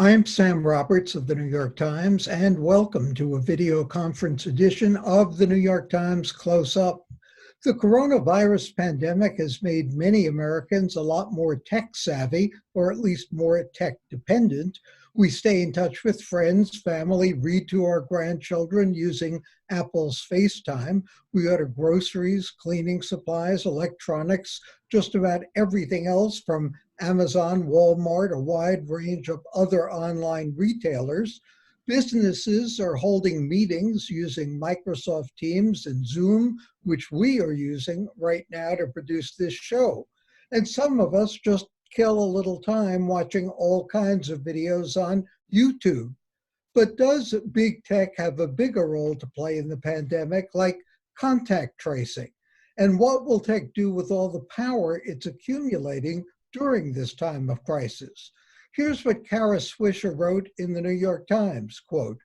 I'm Sam Roberts of the New York Times, and welcome to a video conference edition of the New York Times Close Up. The coronavirus pandemic has made many Americans a lot more tech savvy, or at least more tech dependent. We stay in touch with friends, family, read to our grandchildren using Apple's FaceTime. We order groceries, cleaning supplies, electronics, just about everything else from Amazon, Walmart, a wide range of other online retailers. Businesses are holding meetings using Microsoft Teams and Zoom, which we are using right now to produce this show. And some of us just kill a little time watching all kinds of videos on YouTube. But does big tech have a bigger role to play in the pandemic, like contact tracing? And what will tech do with all the power it's accumulating during this time of crisis? Here's what Kara Swisher wrote in the New York Times, quote,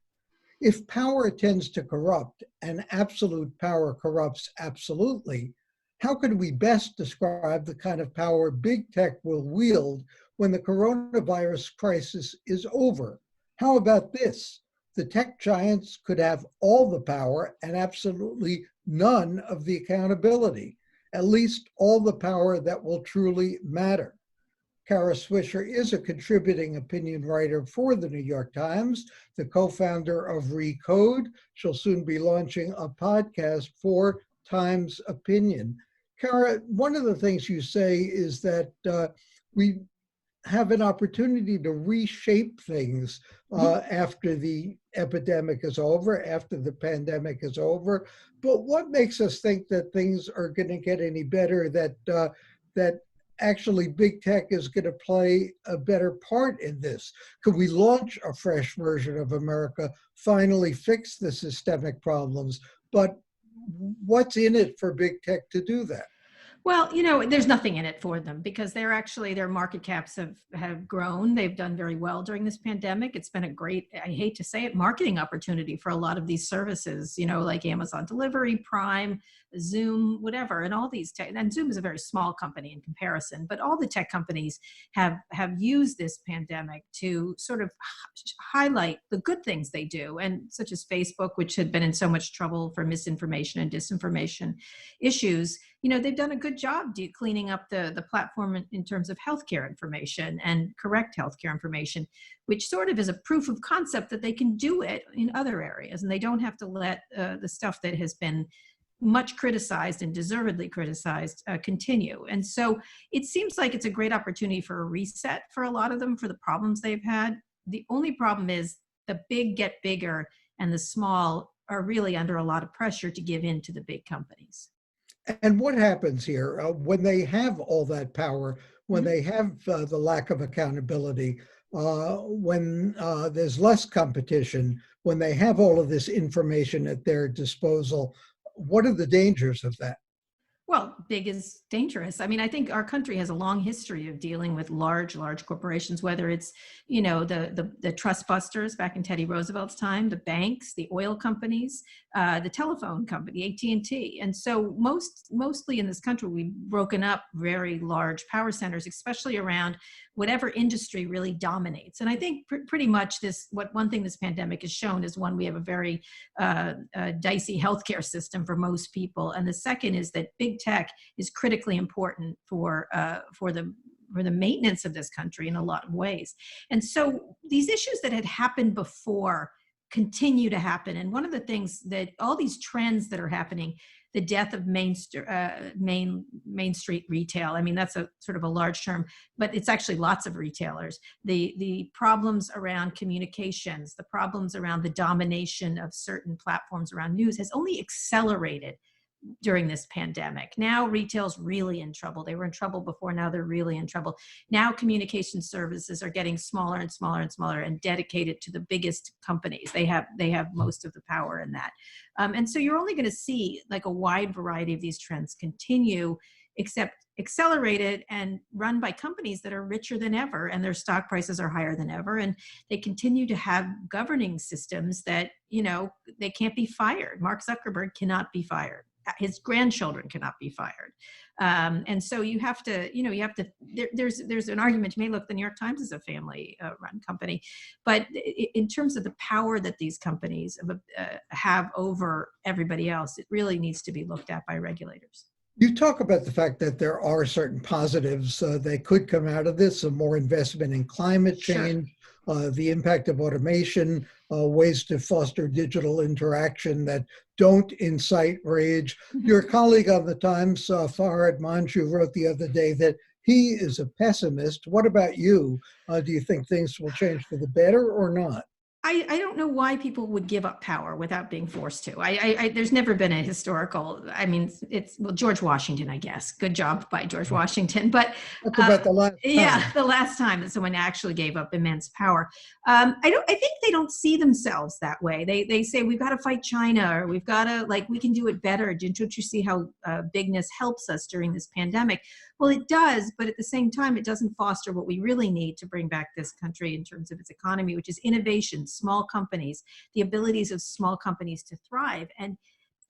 "If power tends to corrupt and absolute power corrupts absolutely, how could we best describe the kind of power big tech will wield when the coronavirus crisis is over? How about this? The tech giants could have all the power and absolutely none of the accountability, at least all the power that will truly matter." Kara Swisher is a contributing opinion writer for the New York Times, the co-founder of Recode. She'll soon be launching a podcast for Times Opinion. Kara, one of the things you say is that we have an opportunity to reshape things after the epidemic is over, after the pandemic is over. But what makes us think that things are going to get any better, that actually big tech is going to play a better part in this? Could we launch a fresh version of America, finally fix the systemic problems? But what's in it for big tech to do that? Well, there's nothing in it for them because their market caps have grown. They've done very well during this pandemic. It's been a great, I hate to say it, marketing opportunity for a lot of these services, like Amazon Delivery, Prime, Zoom, whatever, and all these tech, and Zoom is a very small company in comparison, but all the tech companies have used this pandemic to sort of highlight the good things they do, and such as Facebook, which had been in so much trouble for misinformation and disinformation issues. They've done a good job cleaning up the platform in terms of healthcare information and correct healthcare information, which sort of is a proof of concept that they can do it in other areas, and they don't have to let the stuff that has been much criticized and deservedly criticized continue. And so it seems like it's a great opportunity for a reset for a lot of them for the problems they've had. The only problem is the big get bigger and the small are really under a lot of pressure to give in to the big companies. And what happens here when they have all that power, when they have the lack of accountability, when there's less competition, when they have all of this information at their disposal? What are the dangers of that? Well, big is dangerous. I mean, I think our country has a long history of dealing with large corporations, whether it's, the trust busters back in Teddy Roosevelt's time, the banks, the oil companies, the telephone company, AT&T. And so mostly in this country, we've broken up very large power centers, especially around whatever industry really dominates. And I think pretty much one thing this pandemic has shown is, one, we have a very dicey healthcare system for most people. And the second is that big tech is critically important for the maintenance of this country in a lot of ways. And so these issues that had happened before continue to happen. And one of the things that all these trends that are happening, the death of Main Street retail, I mean, that's a sort of a large term, but it's actually lots of retailers. The problems around communications, the problems around the domination of certain platforms around news has only accelerated during this pandemic. Now retail's really in trouble. They were in trouble before, now they're really in trouble. Now communication services are getting smaller and smaller and smaller and dedicated to the biggest companies. They have most of the power in that. And so you're only going to see like a wide variety of these trends continue, except accelerated and run by companies that are richer than ever, and their stock prices are higher than ever. And they continue to have governing systems that, they can't be fired. Mark Zuckerberg cannot be fired. his grandchildren cannot be fired. And so you have to, there's an argument to me, look, the New York Times is a family run company, but in terms of the power that these companies have over everybody else, it really needs to be looked at by regulators. You talk about the fact that there are certain positives that could come out of this, more investment in climate change, the impact of automation, ways to foster digital interaction that don't incite rage. Your colleague on the Times, Farhad Manjoo, wrote the other day that he is a pessimist. What about you? Do you think things will change for the better or not? I don't know why people would give up power without being forced to. There's never been a historical, George Washington, I guess. Good job by George Washington. But that's about the last time. Yeah, the last time that someone actually gave up immense power. I think they don't see themselves that way. They say, we've got to fight China, or we've got to, we can do it better. Don't you see how bigness helps us during this pandemic? Well, it does, but at the same time, it doesn't foster what we really need to bring back this country in terms of its economy, which is innovation, small companies, the abilities of small companies to thrive. And,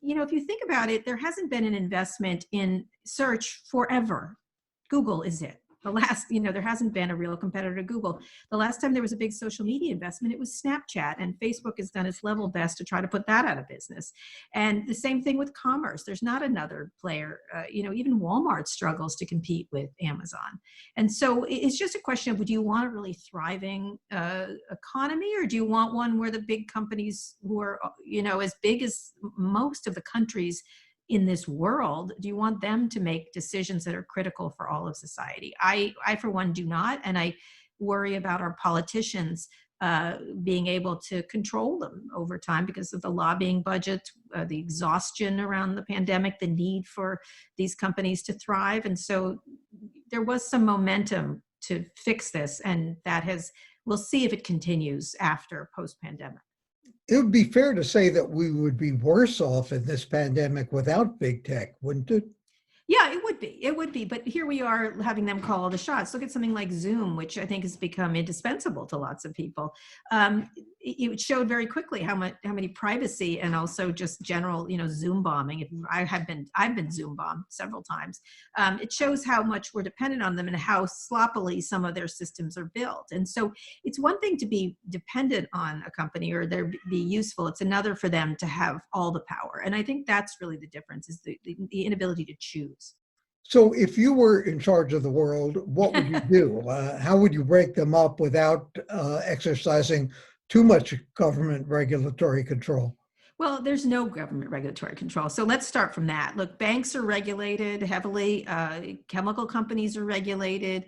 if you think about it, there hasn't been an investment in search forever. Google is it. There hasn't been a real competitor to Google. The last time there was a big social media investment, it was Snapchat, and Facebook has done its level best to try to put that out of business. And the same thing with commerce. There's not another player. Even Walmart struggles to compete with Amazon. And so it's just a question of, do you want a really thriving economy, or do you want one where the big companies who are, as big as most of the countries in this world, do you want them to make decisions that are critical for all of society? I for one, do not. And I worry about our politicians being able to control them over time because of the lobbying budget, the exhaustion around the pandemic, the need for these companies to thrive. And so there was some momentum to fix this, and we'll see if it continues after post-pandemic. It would be fair to say that we would be worse off in this pandemic without big tech, wouldn't it? Yeah, it would be. It would be. But here we are having them call the shots. Look at something like Zoom, which I think has become indispensable to lots of people. It showed very quickly how many privacy and also just general, Zoom bombing. I've been Zoom bombed several times. It shows how much we're dependent on them and how sloppily some of their systems are built. And so it's one thing to be dependent on a company or there be useful. It's another for them to have all the power. And I think that's really the difference, is the inability to choose. So if you were in charge of the world, what would you do? How would you break them up without exercising too much government regulatory control? Well, there's no government regulatory control. So let's start from that. Look, banks are regulated heavily. Chemical companies are regulated.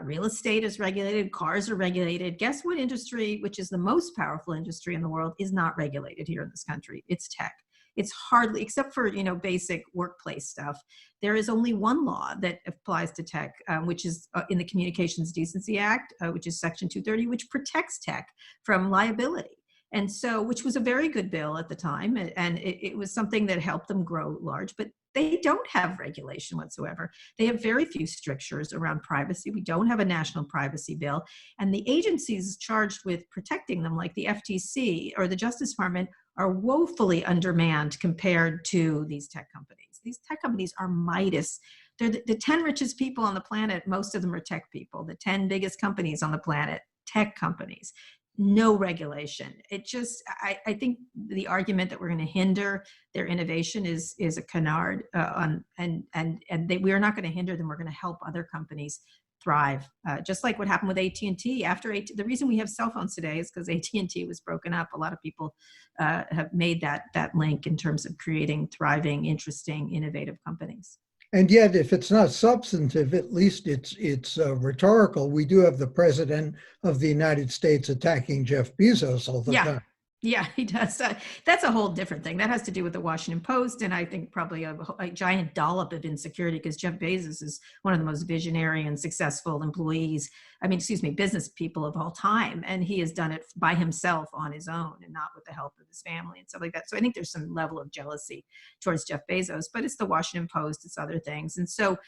Real estate is regulated. Cars are regulated. Guess what industry, which is the most powerful industry in the world, is not regulated here in this country? It's tech. It's hardly, except for, basic workplace stuff. There is only one law that applies to tech, which is in the Communications Decency Act, which is Section 230, which protects tech from liability. And so, which was a very good bill at the time. And it was something that helped them grow large, but they don't have regulation whatsoever. They have very few strictures around privacy. We don't have a national privacy bill. And the agencies charged with protecting them, like the FTC or the Justice Department, are woefully undermanned compared to these tech companies. These tech companies are Midas. They're the 10 richest people on the planet. Most of them are tech people. The 10 biggest companies on the planet, tech companies. No regulation. I think the argument that we're going to hinder their innovation is a canard, we are not going to hinder them. We're going to help other companies thrive. Just like what happened with AT&T. The reason we have cell phones today is because AT&T was broken up. A lot of people have made that link in terms of creating thriving, interesting, innovative companies. And yet, if it's not substantive, at least it's rhetorical. We do have the president of the United States attacking Jeff Bezos all the time. Yeah, he does. That's a whole different thing. That has to do with the Washington Post, and I think probably a giant dollop of insecurity, because Jeff Bezos is one of the most visionary and successful business people of all time. And he has done it by himself on his own and not with the help of his family and stuff like that. So I think there's some level of jealousy towards Jeff Bezos, but it's the Washington Post, it's other things. And so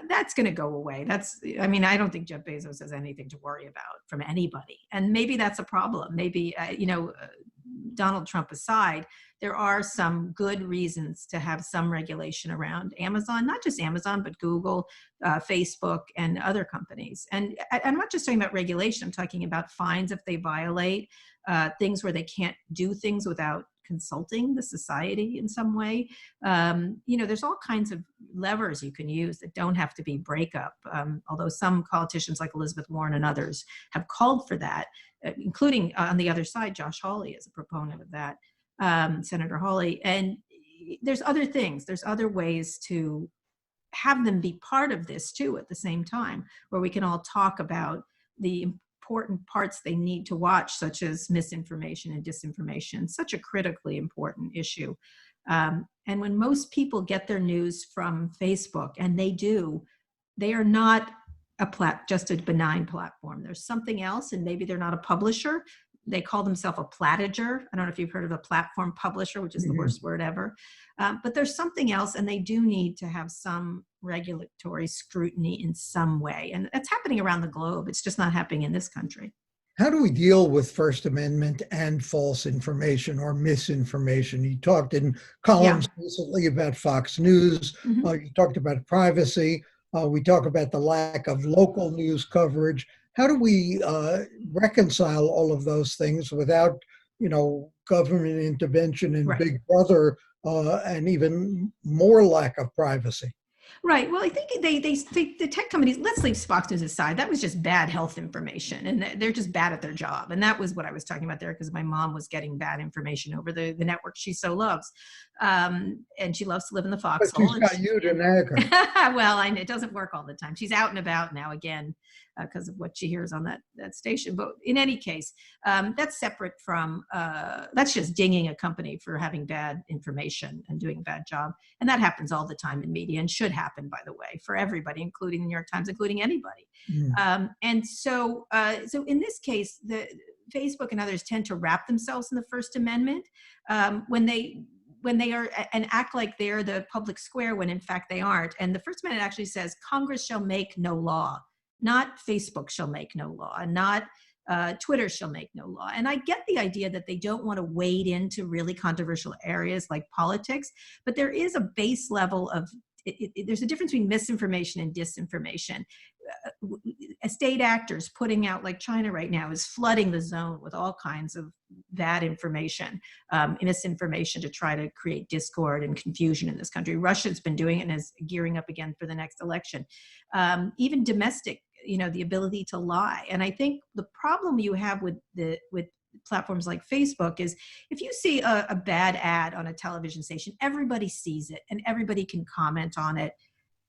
that's going to go away. I don't think Jeff Bezos has anything to worry about from anybody. And maybe that's a problem. Maybe, Donald Trump aside, there are some good reasons to have some regulation around Amazon, not just Amazon, but Google, Facebook, and other companies. And I'm not just talking about regulation, I'm talking about fines if they violate, things where they can't do things without consulting the society in some way. There's all kinds of levers you can use that don't have to be breakup, although some politicians like Elizabeth Warren and others have called for that, including on the other side, Josh Hawley is a proponent of that, Senator Hawley. And there's other things, there's other ways to have them be part of this too at the same time, where we can all talk about the important parts they need to watch, such as misinformation and disinformation, such a critically important issue. And when most people get their news from Facebook, and they do, they are not just a benign platform. There's something else, and maybe they're not a publisher. They call themselves a platager. I don't know if you've heard of a platform publisher, which is the worst word ever. But there's something else, and they do need to have some regulatory scrutiny in some way. And that's happening around the globe. It's just not happening in this country. How do we deal with First Amendment and false information or misinformation? You talked in columns recently about Fox News. You talked about privacy. We talk about the lack of local news coverage. How do we reconcile all of those things without, government intervention and Big Brother and even more lack of privacy? Right. Well, I think the tech companies, let's leave Fox News aside. That was just bad health information, and they're just bad at their job. And that was what I was talking about there, because my mom was getting bad information over the network she so loves. And she loves to live in the foxhole. But she's got you to nag her. Well, it doesn't work all the time. She's out and about now again because of what she hears on that station. But in any case, that's separate from, that's just dinging a company for having bad information and doing a bad job. And that happens all the time in media, and should happen, by the way, for everybody, including the New York Times, including anybody. And so in this case, the Facebook and others tend to wrap themselves in the First Amendment when they are and act like they're the public square, when in fact they aren't. And the First Amendment actually says Congress shall make no law, not Facebook shall make no law, and not Twitter shall make no law. And I get the idea that they don't want to wade into really controversial areas like politics, but there is a base level of, there's a difference between misinformation and disinformation. State actors putting out, like China right now is flooding the zone with all kinds of bad information, misinformation, to try to create discord and confusion in this country. Russia's been doing it and is gearing up again for the next election. Even domestic, the ability to lie. And I think the problem you have with platforms like Facebook is, if you see a bad ad on a television station, everybody sees it and everybody can comment on it.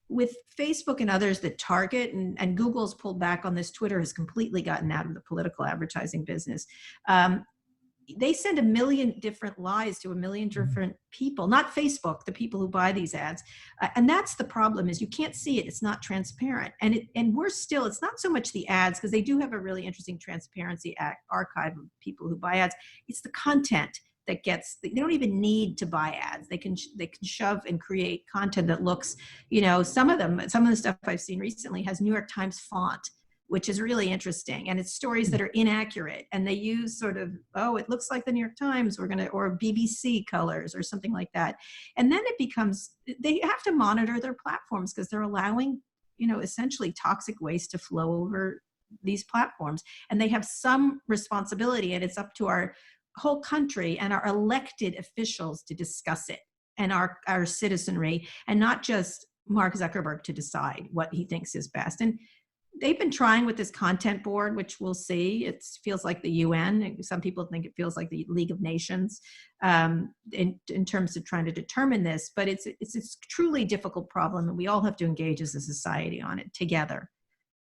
With Facebook and others that target, and Google's pulled back on this, Twitter has completely gotten out of the political advertising business. They send a million different lies to a million different people, not Facebook, the people who buy these ads. And that's the problem, is you can't see it. It's not transparent. And we're still, it's not so much the ads, because they do have a really interesting Transparency Act archive of people who buy ads. It's the content that gets, they don't even need to buy ads. They can shove and create content that looks, some of the stuff I've seen recently has New York Times font, which is really interesting. And it's stories that are inaccurate. And they use sort of, it looks like the New York Times, or BBC colors or something like that. And then it becomes, they have to monitor their platforms, because they're allowing, essentially toxic waste to flow over these platforms. And they have some responsibility, and it's up to our whole country and our elected officials to discuss it, and our citizenry, and not just Mark Zuckerberg to decide what he thinks is best. And they've been trying with this content board, which we'll see. It feels like the UN. Some people think it feels like the League of Nations in terms of trying to determine this. But it's a truly difficult problem, and we all have to engage as a society on it together.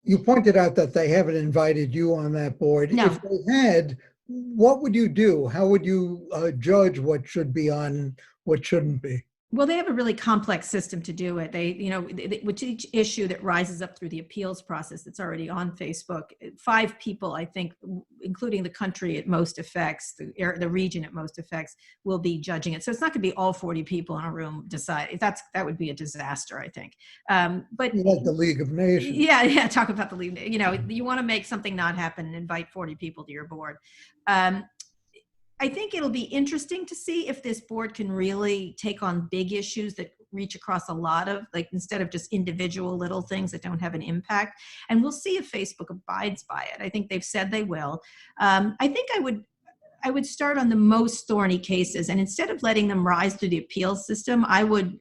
You pointed out that they haven't invited you on that board. No. If they had, what would you do? How would you judge what should be on and what shouldn't be? Well, they have a really complex system to do it. With each issue that rises up through the appeals process that's already on Facebook, 5 people, I think, including the country it most affects, the region it most affects, will be judging it. So it's not going to be all 40 people in a room decide. That would be a disaster, I think. But like the League of Nations. Yeah. Talk about the League. You want to make something not happen and invite 40 people to your board. I think it'll be interesting to see if this board can really take on big issues that reach across a lot of, like, instead of just individual little things that don't have an impact. And we'll see if Facebook abides by it. I think they've said they will. I think I would start on the most thorny cases, and instead of letting them rise through the appeal system, I would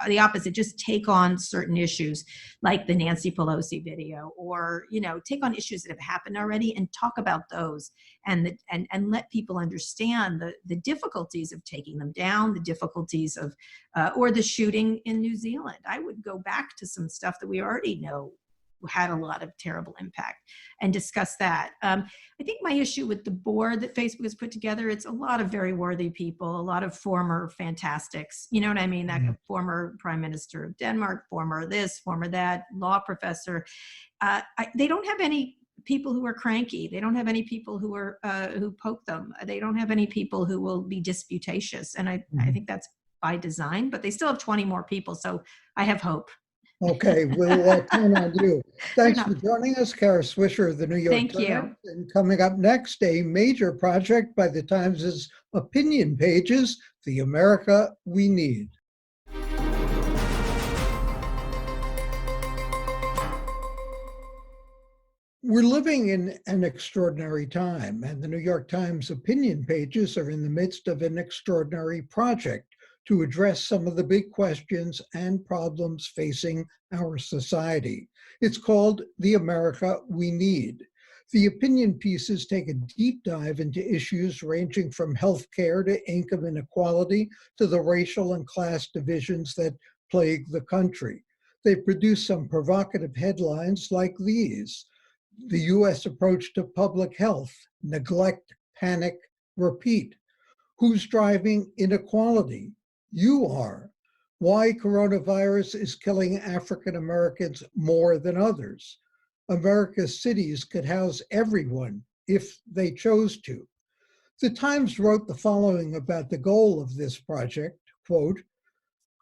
the opposite, just take on certain issues like the Nancy Pelosi video, or take on issues that have happened already and talk about those, and let people understand the difficulties of taking them down, the difficulties of or the shooting in New Zealand. I would go back to some stuff that we already know had a lot of terrible impact and discuss that. I think my issue with the board that Facebook has put together, it's a lot of very worthy people, a lot of former fantastics, you know what I mean? That former prime minister of Denmark, former this, former that, law professor. They don't have any people who are cranky. They don't have any people who poke them. They don't have any people who will be disputatious. And I think that's by design, but they still have 20 more people. So I have hope. Okay, we'll turn on you. Thanks for joining us, Kara Swisher of the New York Thank Times. you. And coming up next, a major project by the Times' opinion pages, The America We Need. We're living in an extraordinary time, and the New York Times opinion pages are in the midst of an extraordinary project to address some of the big questions and problems facing our society. It's called The America We Need. The opinion pieces take a deep dive into issues ranging from healthcare to income inequality to the racial and class divisions that plague the country. They produce some provocative headlines like these: the U.S. approach to public health: neglect, panic, repeat. Who's driving inequality? You are. Why coronavirus is killing African Americans more than others. America's cities could house everyone if they chose to. The Times wrote the following about the goal of this project, quote,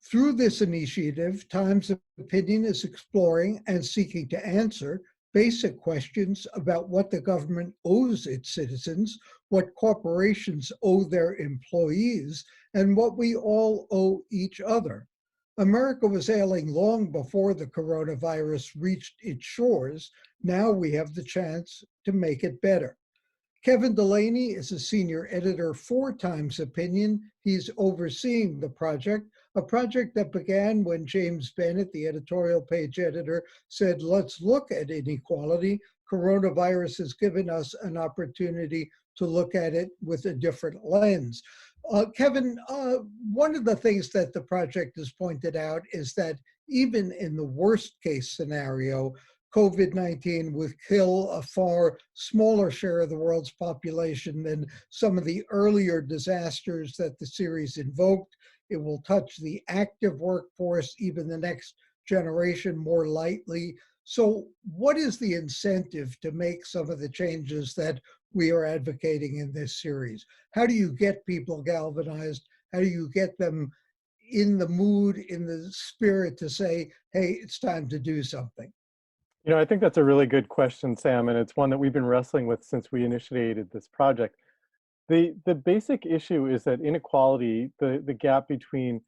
"Through this initiative, Times Opinion is exploring and seeking to answer basic questions about what the government owes its citizens, what corporations owe their employees, and what we all owe each other. America was ailing long before the coronavirus reached its shores. Now we have the chance to make it better." Kevin Delaney is a senior editor for Times Opinion. He's overseeing the project, a project that began when James Bennett, the editorial page editor, said, "Let's look at inequality. Coronavirus has given us an opportunity to look at it with a different lens." Kevin, one of the things that the project has pointed out is that even in the worst case scenario, COVID-19 would kill a far smaller share of the world's population than some of the earlier disasters that the series invoked. It will touch the active workforce, even the next generation, more lightly. So what is the incentive to make some of the changes that we are advocating in this series? How do you get people galvanized? How do you get them in the mood, in the spirit to say, hey, it's time to do something? I think that's a really good question, Sam, and it's one that we've been wrestling with since we initiated this project. The basic issue is that inequality, the gap between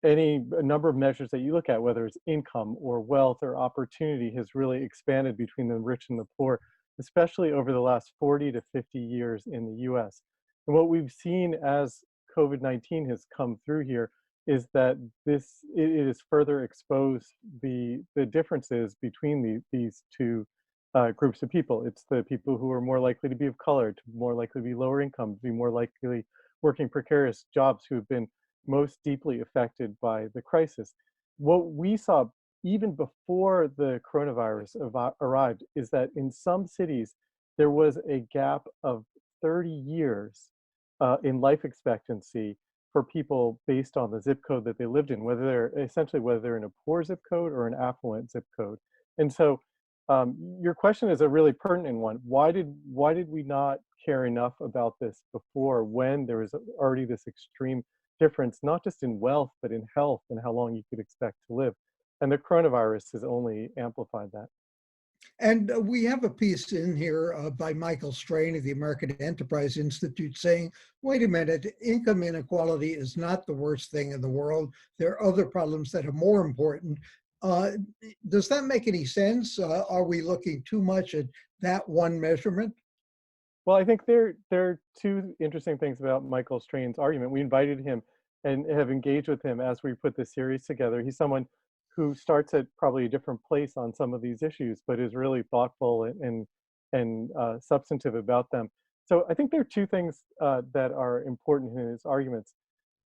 a number of measures that you look at, whether it's income or wealth or opportunity, has really expanded between the rich and the poor, especially over the last 40 to 50 years in the US. And what we've seen as COVID-19 has come through here is that it has further exposed the differences between these two groups of people. It's the people who are more likely to be of color, to more likely to be lower income, to be more likely working precarious jobs, who have been most deeply affected by the crisis. What we saw even before the coronavirus arrived is that in some cities, there was a gap of 30 years in life expectancy for people based on the zip code that they lived in, whether they're in a poor zip code or an affluent zip code. And so your question is a really pertinent one. Why did we not care enough about this before, when there was already this extreme difference, not just in wealth, but in health and how long you could expect to live? And the coronavirus has only amplified that. And we have a piece in here by Michael Strain of the American Enterprise Institute saying, wait a minute, income inequality is not the worst thing in the world. There are other problems that are more important. Uh, does that make any sense? Are we looking too much at that one measurement? Well, I think there are two interesting things about Michael Strain's argument. We invited him and have engaged with him as we put this series together. He's someone who starts at probably a different place on some of these issues, but is really thoughtful and substantive about them. So I think there are two things that are important in his arguments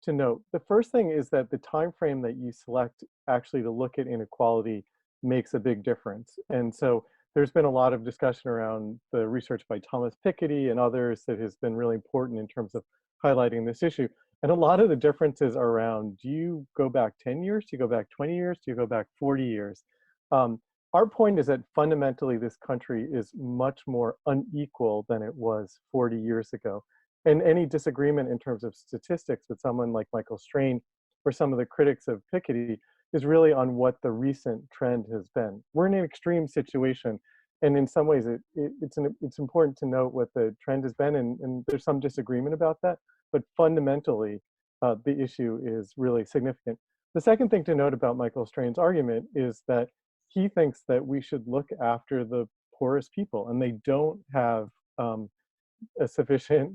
to note. The first thing is that the time frame that you select actually to look at inequality makes a big difference. And so there's been a lot of discussion around the research by Thomas Piketty and others that has been really important in terms of highlighting this issue. And a lot of the differences are around, do you go back 10 years? Do you go back 20 years? Do you go back 40 years? Um, our point is that fundamentally this country is much more unequal than it was 40 years ago. And any disagreement in terms of statistics with someone like Michael Strain or some of the critics of Piketty is really on what the recent trend has been. We're in an extreme situation, and in some ways it's important to note what the trend has been, and there's some disagreement about that, but fundamentally the issue is really significant. The second thing to note about Michael Strain's argument is that he thinks that we should look after the poorest people, and they don't have a sufficient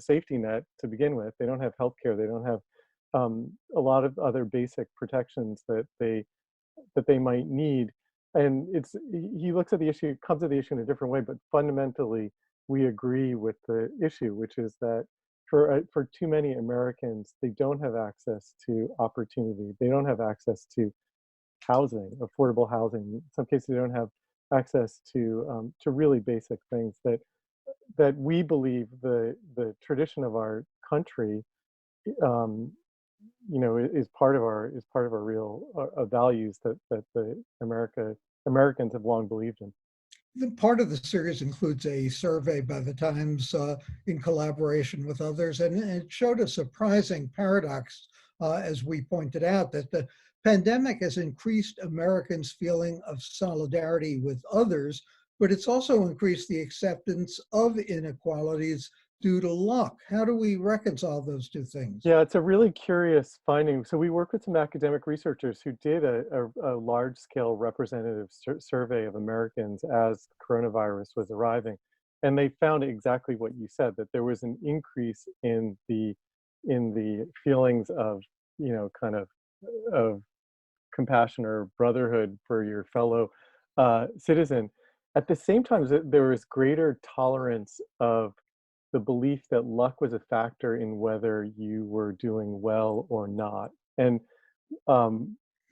safety net to begin with. They don't have healthcare. They don't have a lot of other basic protections that they might need. And he looks at the issue, comes at the issue in a different way, but fundamentally we agree with the issue, which is that for too many Americans, they don't have access to opportunity. They don't have access to housing, affordable housing. In some cases, they don't have access to really basic things that we believe the tradition of our country, is part of our real values that the Americans have long believed in. The part of the series includes a survey by the Times in collaboration with others, and it showed a surprising paradox, as we pointed out, that the pandemic has increased Americans' feeling of solidarity with others, but it's also increased the acceptance of inequalities due to luck. How do we reconcile those two things? Yeah, it's a really curious finding. So we worked with some academic researchers who did a large-scale representative survey of Americans as coronavirus was arriving, and they found exactly what you said, that there was an increase in the feelings of kind of compassion or brotherhood for your fellow citizen. At the same time, there was greater tolerance of the belief that luck was a factor in whether you were doing well or not. And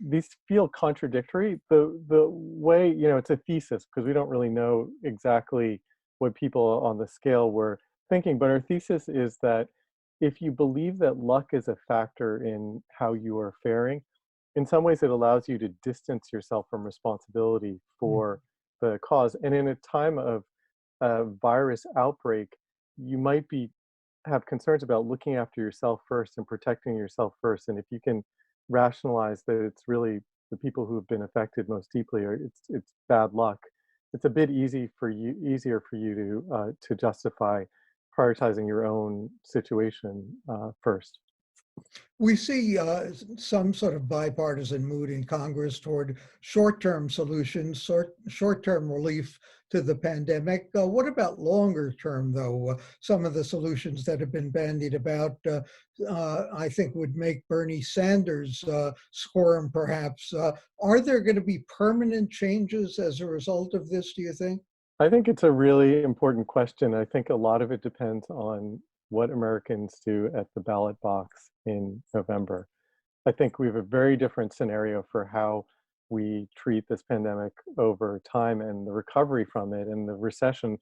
these feel contradictory. The way, it's a thesis because we don't really know exactly what people on the scale were thinking, but our thesis is that if you believe that luck is a factor in how you are faring, in some ways it allows you to distance yourself from responsibility for the cause. And in a time of virus outbreak, you might have concerns about looking after yourself first and protecting yourself first. And if you can rationalize that it's really the people who have been affected most deeply, or it's bad luck, it's a bit easier for you to justify prioritizing your own situation first. We see some sort of bipartisan mood in Congress toward short-term solutions, short-term relief to the pandemic. What about longer term, though? Some of the solutions that have been bandied about, I think, would make Bernie Sanders squirm, perhaps. Are there going to be permanent changes as a result of this, do you think? I think it's a really important question. I think a lot of it depends on what Americans do at the ballot box in November. I think we have a very different scenario for how we treat this pandemic over time and the recovery from it and the recession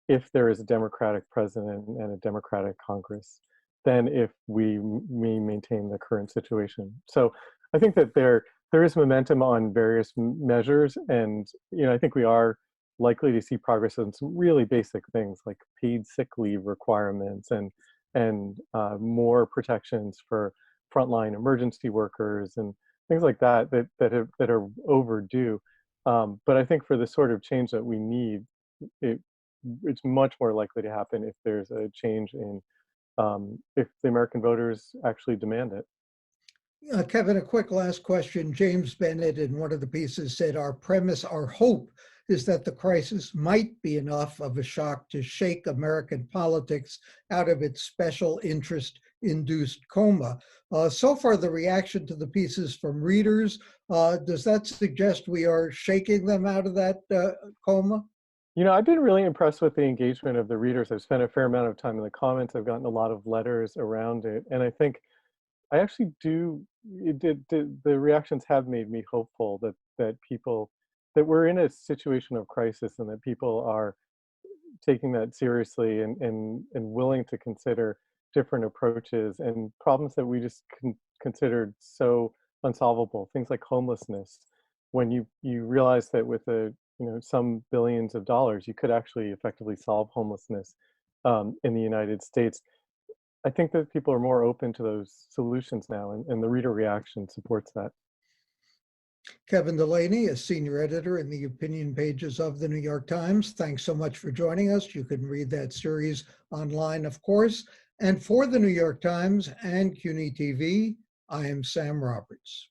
if there is a Democratic president and a Democratic Congress than if we maintain the current situation. So I think that there is momentum on various measures, and I think we are likely to see progress on some really basic things like paid sick leave requirements and more protections for frontline emergency workers and things like that are overdue. But I think for the sort of change that we need, it, it's much more likely to happen if there's a change in if the American voters actually demand it. Kevin, a quick last question. James Bennett in one of the pieces said, our premise, our hope is that the crisis might be enough of a shock to shake American politics out of its special interest induced coma. So far, the reaction to the pieces from readers, does that suggest we are shaking them out of that coma? You know, I've been really impressed with the engagement of the readers. I've spent a fair amount of time in the comments. I've gotten a lot of letters around it. And I think I actually do, the reactions have made me hopeful that people, that we're in a situation of crisis and that people are taking that seriously and willing to consider different approaches and problems that we just considered so unsolvable, things like homelessness. When you realize that with some billions of dollars, you could actually effectively solve homelessness in the United States. I think that people are more open to those solutions now, and the reader reaction supports that. Kevin Delaney, a senior editor in the opinion pages of the New York Times. Thanks so much for joining us. You can read that series online, of course. And for the New York Times and CUNY TV, I am Sam Roberts.